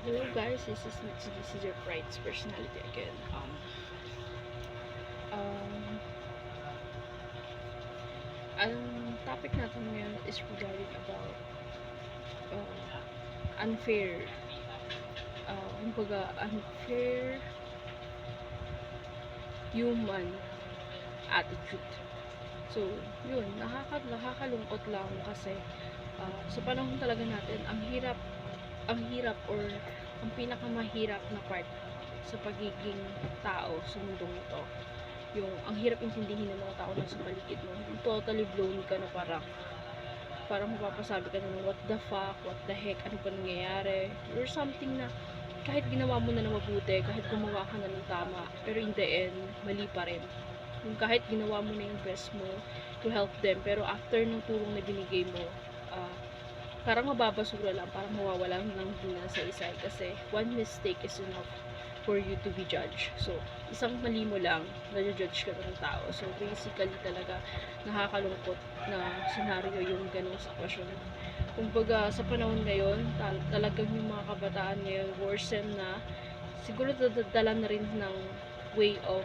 Hello guys, this is your Brights personality again. Um, ang topic natin ngayon is regarding about unfair, unfair human attitude. So, yun, nakakalungkot lang kasi sa panahon talaga natin, ang hirap or ang pinakamahirap na part sa pagiging tao sa mundong ito. Yung ang hirap intindihin ng mga tao na sa paligid mo. Yung totally blown ka na parang mapapasabi ka na ng what the fuck, what the heck, ano ba nangyayari? Or something na kahit ginawa mo na ng mabuti, kahit gumawa ka na ng tama, pero in the end, mali pa rin. Yung kahit ginawa mo na yung best mo to help them, pero after ng tulong na binigay mo, parang mababasura lang, parang mawawala ng hina sa isa kasi one mistake is enough for you to be judged. So, isang mali mo lang, na-judge ka ng tao. So, basically talaga nakakalungkot na scenario yung ganong sitwasyon. Kumbaga, sa panahon ngayon, talagang yung mga kabataan ngayon, worsen na, siguro dala na rin ng way of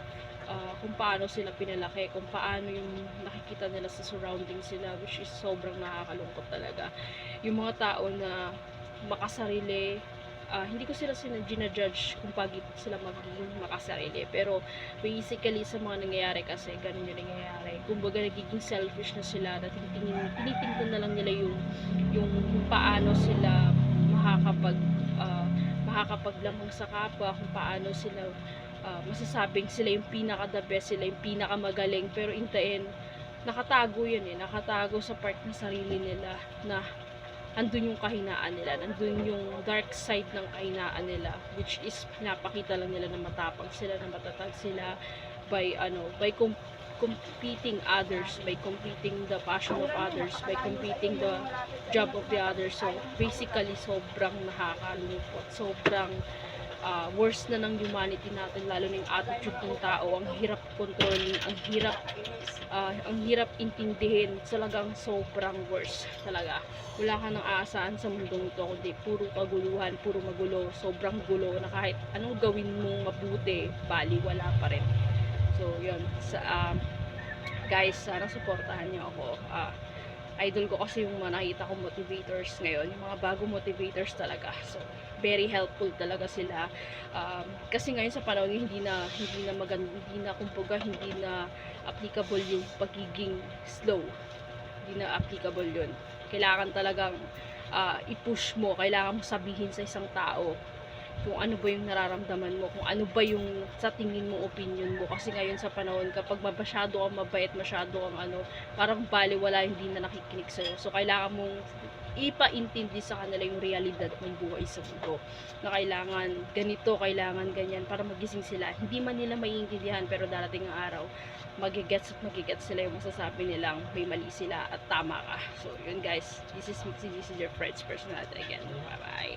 kung paano sila pinalaki, kung paano yung nakikita nila sa surroundings sila, which is sobrang nakakalungkot talaga. Yung mga tao na makasarili, hindi ko sila ginajudge kung pagit sila magiging makasarili, pero basically sa mga nangyayari kasi ganun yung nangyayari. Kumbaga nagiging selfish na sila, na tinitingnan na lang nila yung kung paano sila makakapaglamang sa kapwa, kung paano sila masasabing sila yung pinaka the best, sila yung pinaka magaling, pero in the end nakatago yun nakatago sa part ng sarili nila na andun yung kahinaan nila, andun yung dark side ng kahinaan nila, which is pinapakita lang nila na matapang sila, na matatag sila by competing others, by competing the passion of others, by competing the job of the others. So basically sobrang nakakalungkot, sobrang worst na ng humanity natin, lalo na yung attitude ng tao. Ang hirap controlling, ang hirap intindihin, talagang sobrang worst talaga. Wala ka nang aasahan sa mundong ito kundi puro kaguluhan, puro magulo, sobrang gulo na kahit anong gawin mong mabuti, bali wala pa rin. So yun, guys, sana suportahan niyo ako. Idol ko kasi yung mga nakita kong motivators ngayon, yung mga bagong motivators talaga. So, very helpful talaga sila. Kasi ngayon sa panahon hindi na maganda, hindi na applicable yung pagiging slow. Hindi na applicable yun. Kailangan talagang i-push mo, kailangan mo sabihin sa isang tao kung ano ba yung nararamdaman mo, kung ano ba yung sa tingin mo opinion mo. Kasi ngayon sa panahon, kapag masyado kang mabait, masyado kang parang baliwala, hindi na nakikinig sa'yo. So kailangan mong ipaintindi sa kanila yung realidad ng buhay sa mundo, na kailangan ganito, kailangan ganyan, para magising sila. Hindi man nila maiintindihan, pero darating ang araw, magigets sila yung masasabi nilang may mali sila at tama ka. So yun guys, this is your friend's personality again. Bye bye.